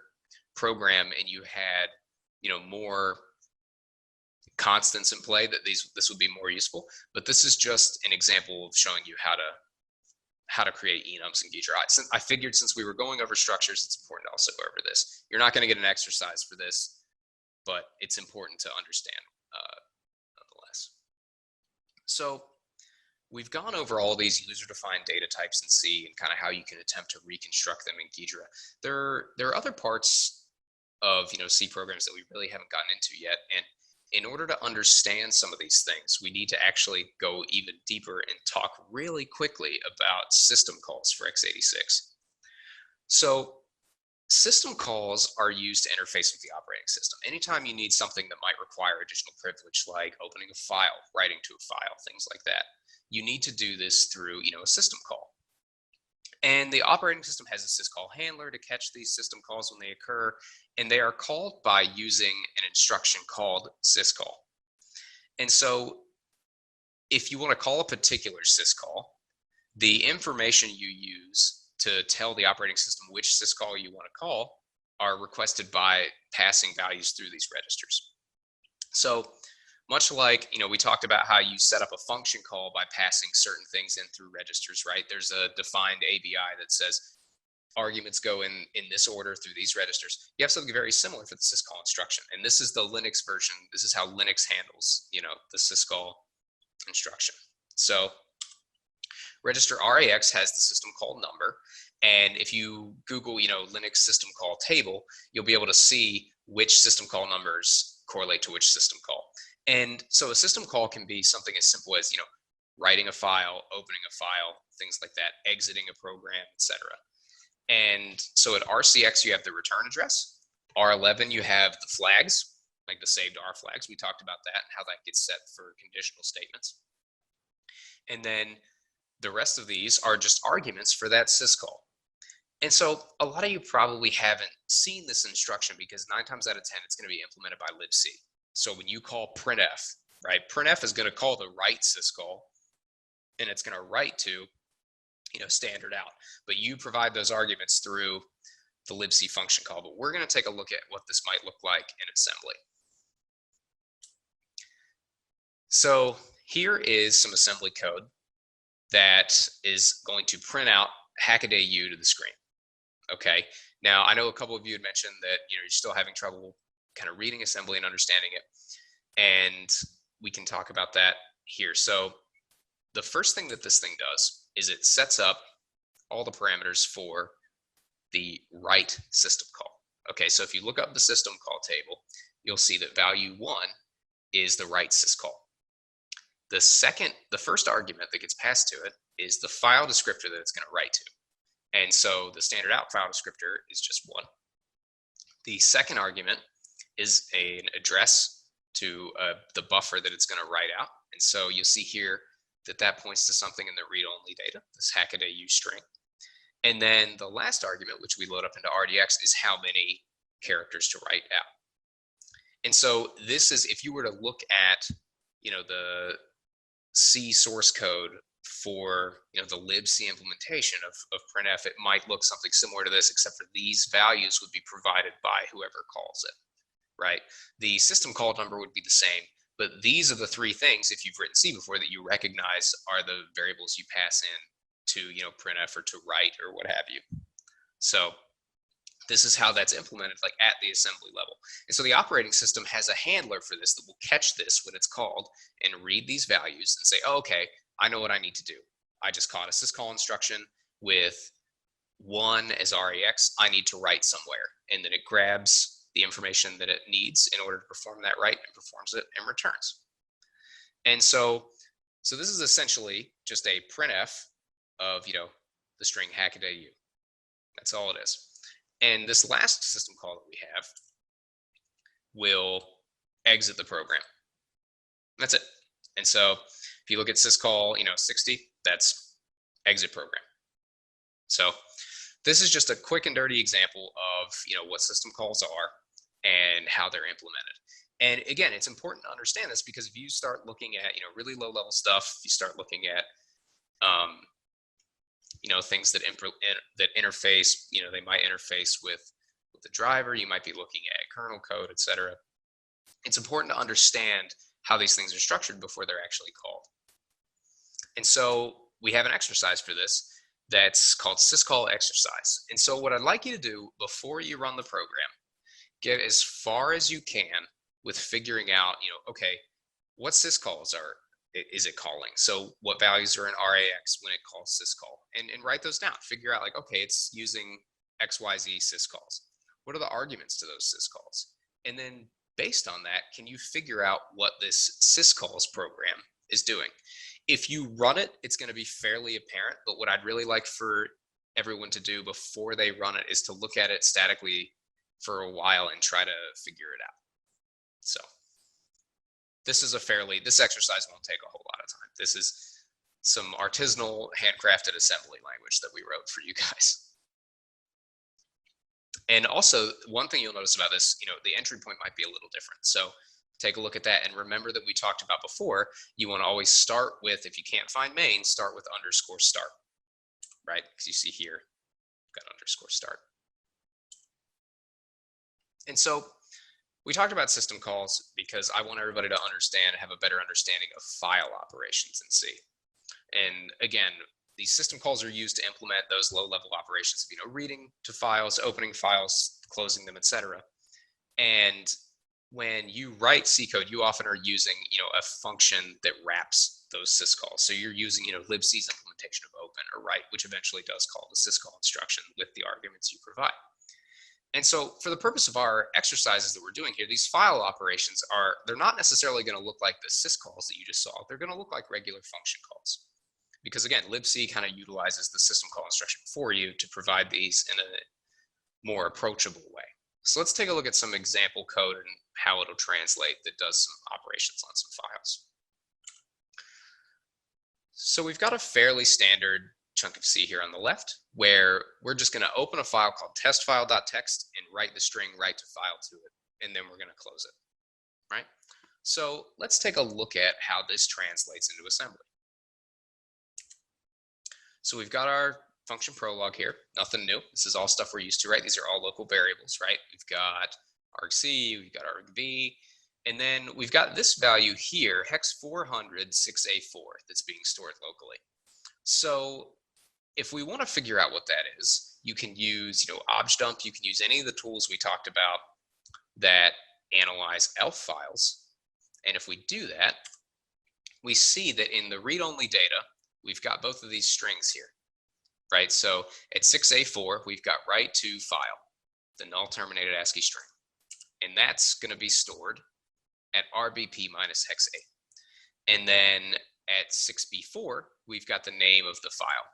program and you had, more constants in play, that this would be more useful. But this is just an example of showing you how to create enums in Ghidra. I figured since we were going over structures, it's important to also go over this. You're not going to get an exercise for this, but it's important to understand nonetheless. So we've gone over all these user-defined data types in C and kind of how you can attempt to reconstruct them in Ghidra. There are other parts of C programs that we really haven't gotten into yet, and in order to understand some of these things, we need to actually go even deeper and talk really quickly about system calls for x86. So system calls are used to interface with the operating system. Anytime you need something that might require additional privilege, like opening a file, writing to a file, things like that, you need to do this through a system call. And the operating system has a syscall handler to catch these system calls when they occur, and they are called by using an instruction called syscall. And so if you want to call a particular syscall, the information you use to tell the operating system which syscall you want to call are requested by passing values through these registers. So much like, we talked about how you set up a function call by passing certain things in through registers, right? There's a defined ABI that says arguments go in this order through these registers. You have something very similar for the syscall instruction. And this is the Linux version. This is how Linux handles, the syscall instruction. So register RAX has the system call number. And if you Google, Linux system call table, you'll be able to see which system call numbers correlate to which system call. And so a system call can be something as simple as, writing a file, opening a file, things like that, exiting a program, etc. And so at RCX, you have the return address. R11, you have the flags, like the saved R flags. We talked about that and how that gets set for conditional statements. And then the rest of these are just arguments for that syscall. And so a lot of you probably haven't seen this instruction because 9 times out of 10, it's going to be implemented by libc. So when you call printf, right, printf is going to call the write syscall, and it's going to write to, standard out. But you provide those arguments through the libc function call. But we're going to take a look at what this might look like in assembly. So here is some assembly code that is going to print out HackadayU to the screen. Okay. Now, I know a couple of you had mentioned that you're still having trouble kind of reading assembly and understanding it, and we can talk about that here. So the first thing that this thing does is it sets up all the parameters for the write system call. Okay, so if you look up the system call table, you'll see that value 1 is the write syscall. The first argument that gets passed to it is the file descriptor that it's going to write to. And so the standard out file descriptor is just 1. The second argument is an address to the buffer that it's going to write out. And so you'll see here that points to something in the read-only data, this HackadayU string. And then the last argument, which we load up into RDX, is how many characters to write out. And so this is, if you were to look at, the C source code for, the libc implementation of printf, it might look something similar to this, except for these values would be provided by whoever calls it, right? The system call number would be the same, but these are the 3 things, if you've written C before, that you recognize are the variables you pass in to, printf or to write or what have you. So this is how that's implemented, like at the assembly level. And so the operating system has a handler for this that will catch this when it's called and read these values and say, oh, okay, I know what I need to do. I just caught a syscall instruction with 1 as RAX. I need to write somewhere. And then it grabs the information that it needs in order to perform that write and performs it and returns. And so this is essentially just a printf of, the string HackadayU. That's all it is. And this last system call that we have will exit the program. That's it. And so if you look at syscall, 60, that's exit program. So this is just a quick and dirty example of, what system calls are and how they're implemented. And again, it's important to understand this because if you start looking at, really low level stuff, if you start looking at, things that interface, they might interface with the driver, you might be looking at kernel code, etc. It's important to understand how these things are structured before they're actually called. And so we have an exercise for this that's called syscall exercise. And so what I'd like you to do before you run the program, get as far as you can with figuring out, okay, what syscalls is it calling? So what values are in RAX when it calls syscall? And write those down. Figure out like, okay, it's using XYZ syscalls. What are the arguments to those syscalls? And then based on that, can you figure out what this syscalls program is doing? If you run it, it's going to be fairly apparent, but what I'd really like for everyone to do before they run it is to look at it statically for a while and try to figure it out. So this exercise won't take a whole lot of time. This is some artisanal handcrafted assembly language that we wrote for you guys. And also one thing you'll notice about this, the entry point might be a little different. So take a look at that and remember that we talked about before, you want to always start with, if you can't find main, start with underscore start, right? Because you see here, we've got underscore start. And so we talked about system calls because I want everybody to have a better understanding of file operations in C. And again, these system calls are used to implement those low-level operations of, reading to files, opening files, closing them, etc. And when you write C code, you often are using, a function that wraps those syscalls. So you're using, libc's implementation of open or write, which eventually does call the syscall instruction with the arguments you provide. And so for the purpose of our exercises that we're doing here, these file operations they're not necessarily going to look like the syscalls that you just saw. They're going to look like regular function calls. Because again, libc kind of utilizes the system call instruction for you to provide these in a more approachable way. So let's take a look at some example code and how it'll translate that does some operations on some files. So we've got a fairly standard chunk of C here on the left, where we're just going to open a file called testfile.txt and write the string write to file to it, and then we're going to close it, right? So let's take a look at how this translates into assembly. So we've got our function prologue here, nothing new. This is all stuff we're used to, right? These are all local variables, right? We've got argc, we've got argv, and then we've got this value here, hex 400 6A4, that's being stored locally. So if we want to figure out what that is, you can use, objdump, you can use any of the tools we talked about that analyze ELF files. And if we do that, we see that in the read-only data, we've got both of these strings here, right? So at 6A4, we've got write to file, the null terminated ASCII string. And that's going to be stored at RBP minus hex 8. And then at 6B4, we've got the name of the file.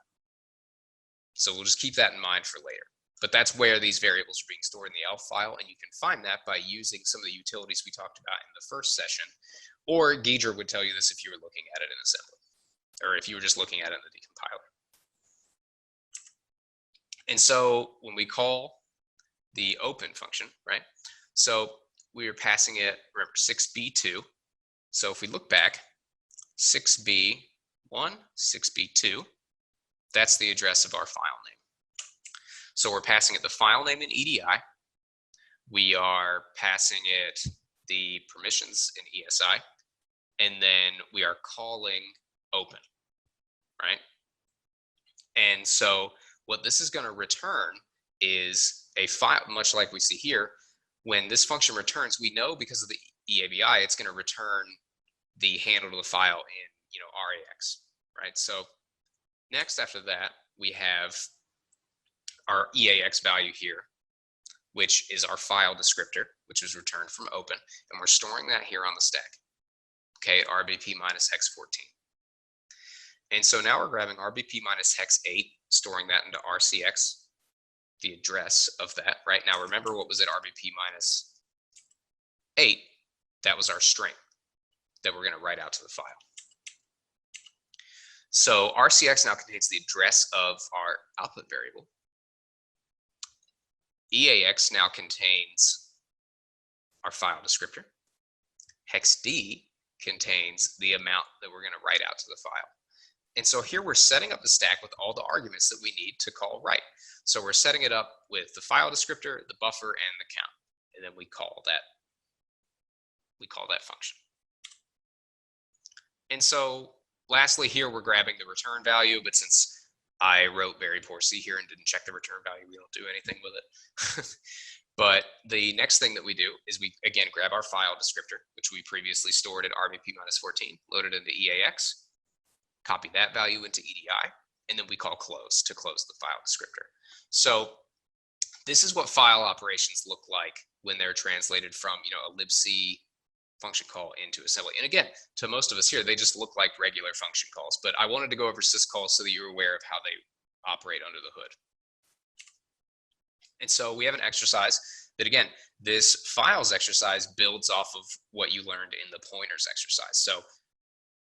So we'll just keep that in mind for later. But that's where these variables are being stored in the ELF file, and you can find that by using some of the utilities we talked about in the first session, or Ghidra would tell you this if you were looking at it in assembly, or if you were just looking at it in the decompiler. And so when we call the open function, right? So we are passing it, remember, 6B2. So if we look back, 6B1, 6B2, that's the address of our file name. So we're passing it the file name in EDI. We are passing it the permissions in ESI. And then we are calling open, right? And so what this is going to return is a file, much like we see here. When this function returns, we know because of the EABI, it's going to return the handle to the file in, RAX, right? So next after that, we have our EAX value here, which is our file descriptor, which was returned from open, and we're storing that here on the stack, okay, at RBP minus hex 14. And so now we're grabbing RBP minus hex 8, storing that into RCX, the address of that, right? Now remember what was at RBP minus 8, that was our string that we're going to write out to the file. So RCX now contains the address of our output variable. EAX now contains our file descriptor. Hex D contains the amount that we're going to write out to the file. And so here we're setting up the stack with all the arguments that we need to call write. So we're setting it up with the file descriptor, the buffer, and the count. And then we call that function. And so lastly here, we're grabbing the return value, but since I wrote very poor C here and didn't check the return value, we don't do anything with it. But the next thing that we do is we, again, grab our file descriptor, which we previously stored at RBP-14, load it into EAX, copy that value into EDI, and then we call close to close the file descriptor. So this is what file operations look like when they're translated from, a libc function call into assembly. And again, to most of us here, they just look like regular function calls, but I wanted to go over syscalls so that you're aware of how they operate under the hood. And so we have an exercise that, again, this files exercise builds off of what you learned in the pointers exercise. So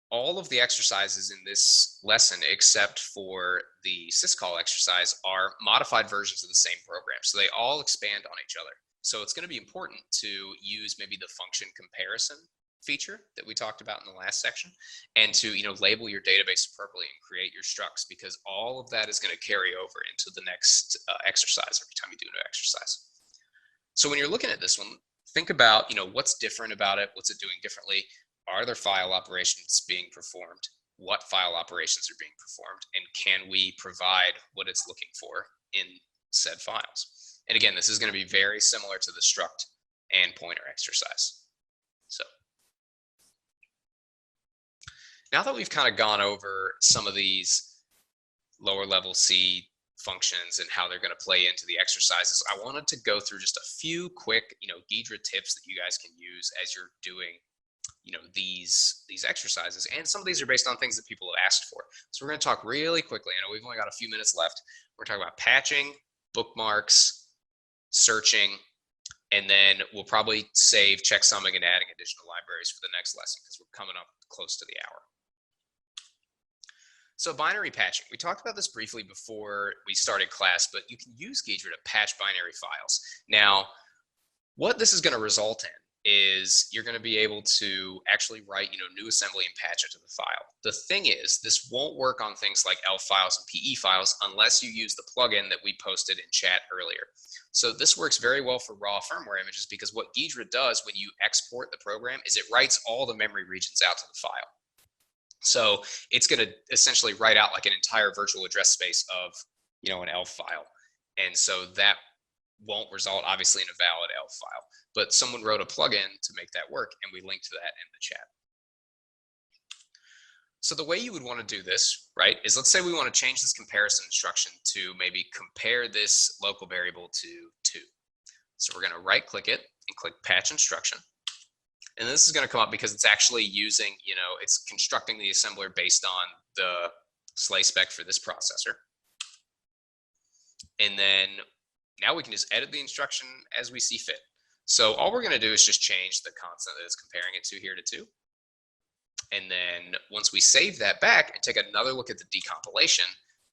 all of the exercises in this lesson, except for the syscall exercise, are modified versions of the same program. So they all expand on each other. So it's going to be important to use maybe the function comparison feature that we talked about in the last section, and to label your database appropriately and create your structs, because all of that is going to carry over into the next exercise every time you do an exercise. So when you're looking at this one, think about what's different about it, what's it doing differently, are there file operations being performed, what file operations are being performed, and can we provide what it's looking for in said files. And again, this is going to be very similar to the struct and pointer exercise. So now that we've kind of gone over some of these lower level C functions and how they're going to play into the exercises, I wanted to go through just a few quick, Ghidra tips that you guys can use as you're doing, these exercises. And some of these are based on things that people have asked for. So we're going to talk really quickly. I know we've only got a few minutes left. We're talking about patching, bookmarks, searching, and then we'll probably save checksumming and adding additional libraries for the next lesson because we're coming up close to the hour. So binary patching, we talked about this briefly before we started class, but you can use Ghidra to patch binary files. Now, what this is going to result in is you're going to be able to actually write, new assembly and patch it to the file. The thing is, this won't work on things like ELF files and PE files unless you use the plugin that we posted in chat earlier. So this works very well for raw firmware images, because what Ghidra does when you export the program is it writes all the memory regions out to the file. So it's going to essentially write out like an entire virtual address space of, an ELF file. And so that won't result obviously in a valid ELF file, but someone wrote a plugin to make that work, and we linked to that in the chat. So the way you would want to do this, right, is let's say we want to change this comparison instruction to maybe compare this local variable to 2. So we're going to right click it and click patch instruction. And this is going to come up because it's actually using, it's constructing the assembler based on the SLA spec for this processor. And then now we can just edit the instruction as we see fit. So all we're going to do is just change the constant that it's comparing it to here to 2. And then once we save that back and take another look at the decompilation,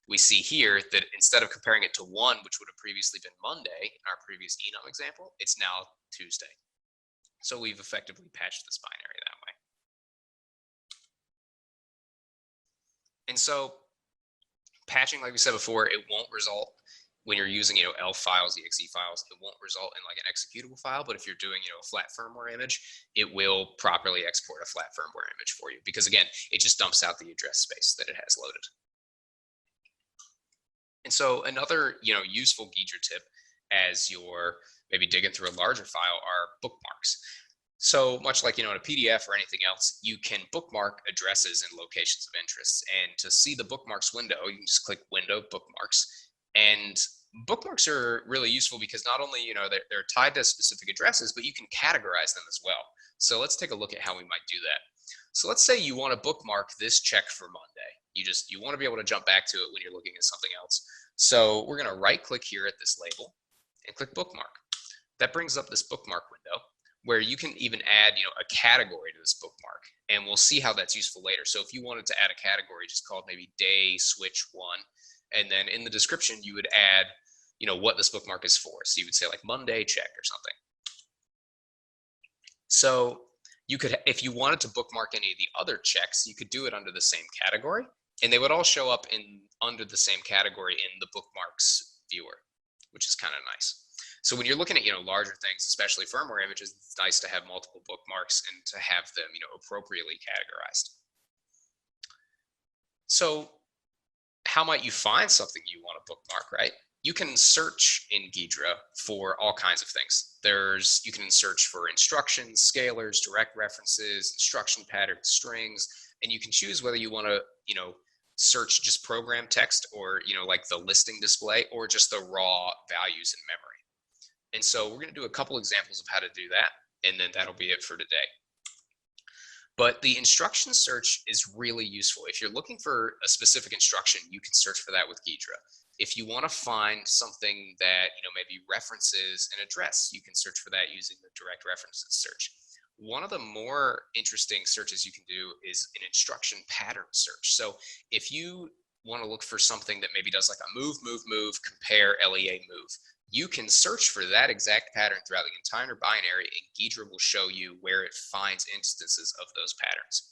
we see here that instead of comparing it to 1, which would have previously been Monday in our previous enum example, it's now Tuesday. So we've effectively patched this binary that way. And so patching, like we said before, it won't result when you're using, ELF files, exe files, it won't result in like an executable file. But if you're doing, a flat firmware image, it will properly export a flat firmware image for you, because again, it just dumps out the address space that it has loaded. And so another, useful Ghidra tip as you're maybe digging through a larger file are bookmarks. So much like, in a PDF or anything else, you can bookmark addresses and locations of interest. And to see the bookmarks window, you can just click Window, Bookmarks. And bookmarks are really useful because not only, they're tied to specific addresses, but you can categorize them as well. So let's take a look at how we might do that. So let's say you want to bookmark this check for Monday. You want to be able to jump back to it when you're looking at something else. So we're going to right click here at this label and click bookmark. That brings up this bookmark window where you can even add, a category to this bookmark, and we'll see how that's useful later. So if you wanted to add a category just called maybe day switch 1, and then in the description you would add, what this bookmark is for. So you would say like Monday check or something. So you could, if you wanted to bookmark any of the other checks, you could do it under the same category, and they would all show up under the same category in the bookmarks viewer, which is kind of nice. So when you're looking at, larger things, especially firmware images, it's nice to have multiple bookmarks and to have them, appropriately categorized. So how might you find something you want to bookmark, right? you can search in Ghidra for all kinds of things. You can search for instructions, scalars, direct references, instruction patterns, strings, and you can choose whether you want to, search just program text or, like the listing display or just the raw values in memory. And so we're going to do a couple examples of how to do that, and then that'll be it for today. But the instruction search is really useful. If you're looking for a specific instruction, you can search for that with Ghidra. If you want to find something that, maybe references an address, you can search for that using the direct references search. One of the more interesting searches you can do is an instruction pattern search. So if you want to look for something that maybe does like a move, move, move, compare, LEA, move, you can search for that exact pattern throughout the entire binary, and Ghidra will show you where it finds instances of those patterns.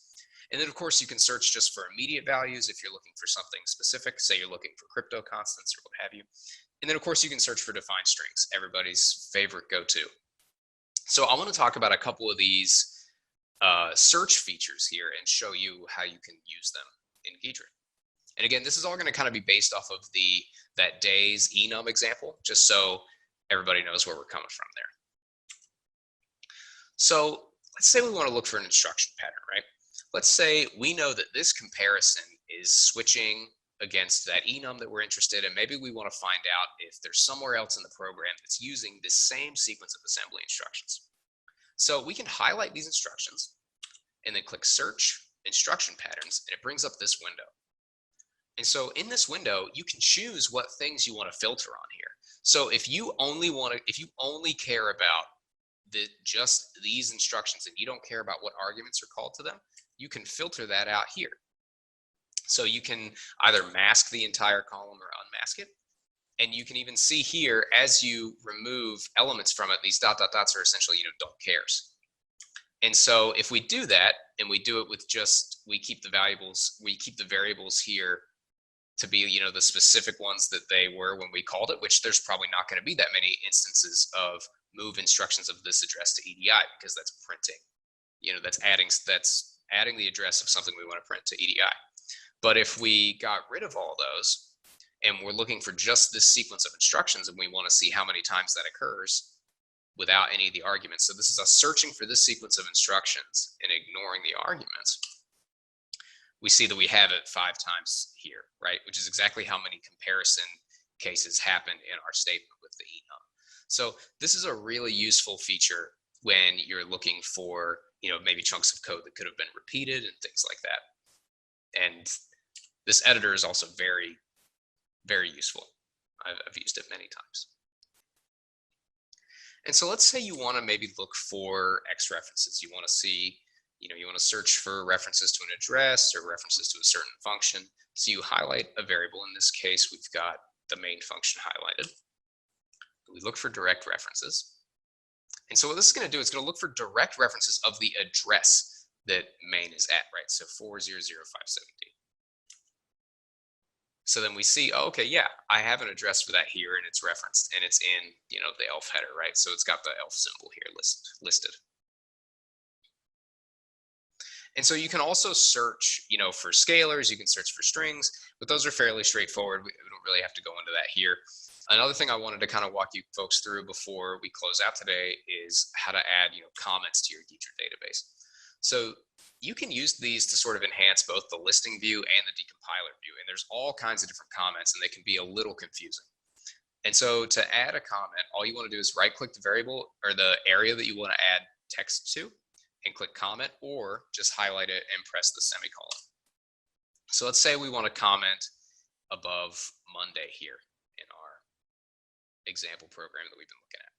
And then, of course, you can search just for immediate values if you're looking for something specific. Say you're looking for crypto constants or what have you. And then, of course, you can search for defined strings, everybody's favorite go-to. So I want to talk about a couple of these search features here and show you how you can use them in Ghidra. And again, this is all going to kind of be based off of that day's enum example, just so everybody knows where we're coming from there. So let's say we want to look for an instruction pattern, right? Let's say we know that this comparison is switching against that enum that we're interested in. Maybe we want to find out if there's somewhere else in the program that's using the same sequence of assembly instructions. So we can highlight these instructions and then click Search Instruction Patterns, and it brings up this window. And so in this window, you can choose what things you want to filter on here. So if you only care about just these instructions and you don't care about what arguments are called to them, you can filter that out here. So you can either mask the entire column or unmask it. And you can even see here, as you remove elements from it, these dot, dot, dots are essentially, don't cares. And so if we do that, and we do it with we keep the variables here to be, the specific ones that they were when we called it, which there's probably not going to be that many instances of move instructions of this address to EDI, because that's printing, that's adding the address of something we want to print to EDI. But if we got rid of all those and we're looking for just this sequence of instructions and we want to see how many times that occurs without any of the arguments. So this is us searching for this sequence of instructions and ignoring the arguments. We see that we have it 5 times here, right? Which is exactly how many comparison cases happened in our statement with the enum. So this is a really useful feature when you're looking for, maybe chunks of code that could have been repeated and things like that. And this editor is also very, very useful. I've used it many times. And so let's say you want to maybe look for X references. You want to see, you want to search for references to an address or references to a certain function. So you highlight a variable. In this case, we've got the main function highlighted. We look for direct references. And so what this is going to do is going to look for direct references of the address that main is at, right? So 400570. So then we see, oh, okay, yeah, I have an address for that here, and it's referenced, and it's in, the ELF header, right? So it's got the ELF symbol here listed. And so you can also search, for scalars, you can search for strings, but those are fairly straightforward. We don't really have to go into that here. Another thing I wanted to kind of walk you folks through before we close out today is how to add, comments to your Ghidra database. So you can use these to sort of enhance both the listing view and the decompiler view. And there's all kinds of different comments, and they can be a little confusing. And so to add a comment, all you want to do is right click the variable or the area that you want to add text to and click comment, or just highlight it and press the semicolon. So let's say we want to comment above Monday here in our example program that we've been looking at.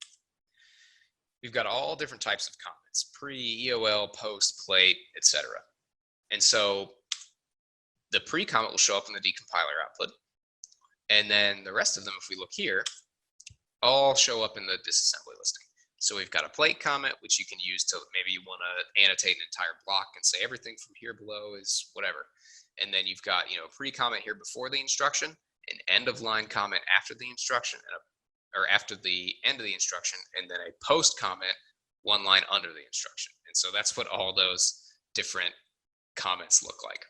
We've got all different types of comments: pre, EOL, post, plate, etc. And so the pre comment will show up in the decompiler output. And then the rest of them, if we look here, all show up in the disassembly listing. So we've got a plate comment, which you can use to, maybe you want to annotate an entire block and say everything from here below is whatever. And then you've got, a pre comment here before the instruction, an end of line comment after the instruction, or after the end of the instruction, and then a post comment 1 line under the instruction. And so that's what all those different comments look like.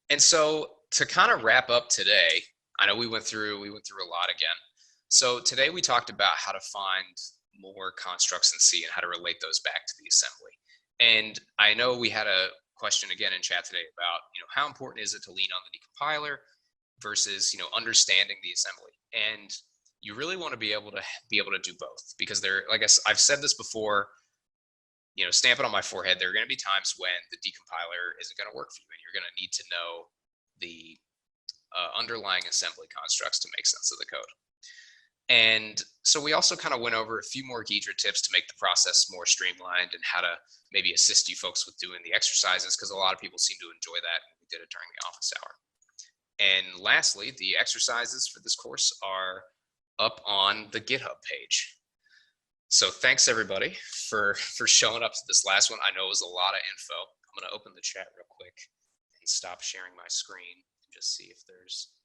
And so to kind of wrap up today, I know we went through a lot again. So today we talked about how to find more constructs in C and how to relate those back to the assembly. And I know we had a question again in chat today about, how important is it to lean on the decompiler versus, understanding the assembly. And you really want to be able to do both, because like I've said this before, stamp it on my forehead. There are going to be times when the decompiler isn't going to work for you, and you're going to need to know the underlying assembly constructs to make sense of the code. And so we also kind of went over a few more Ghidra tips to make the process more streamlined, and how to maybe assist you folks with doing the exercises, because a lot of people seem to enjoy that. We did it during the office hour. And lastly, the exercises for this course are up on the GitHub page. So thanks everybody for showing up to this last one. I know it was a lot of info. I'm going to open the chat real quick and stop sharing my screen and just see if there's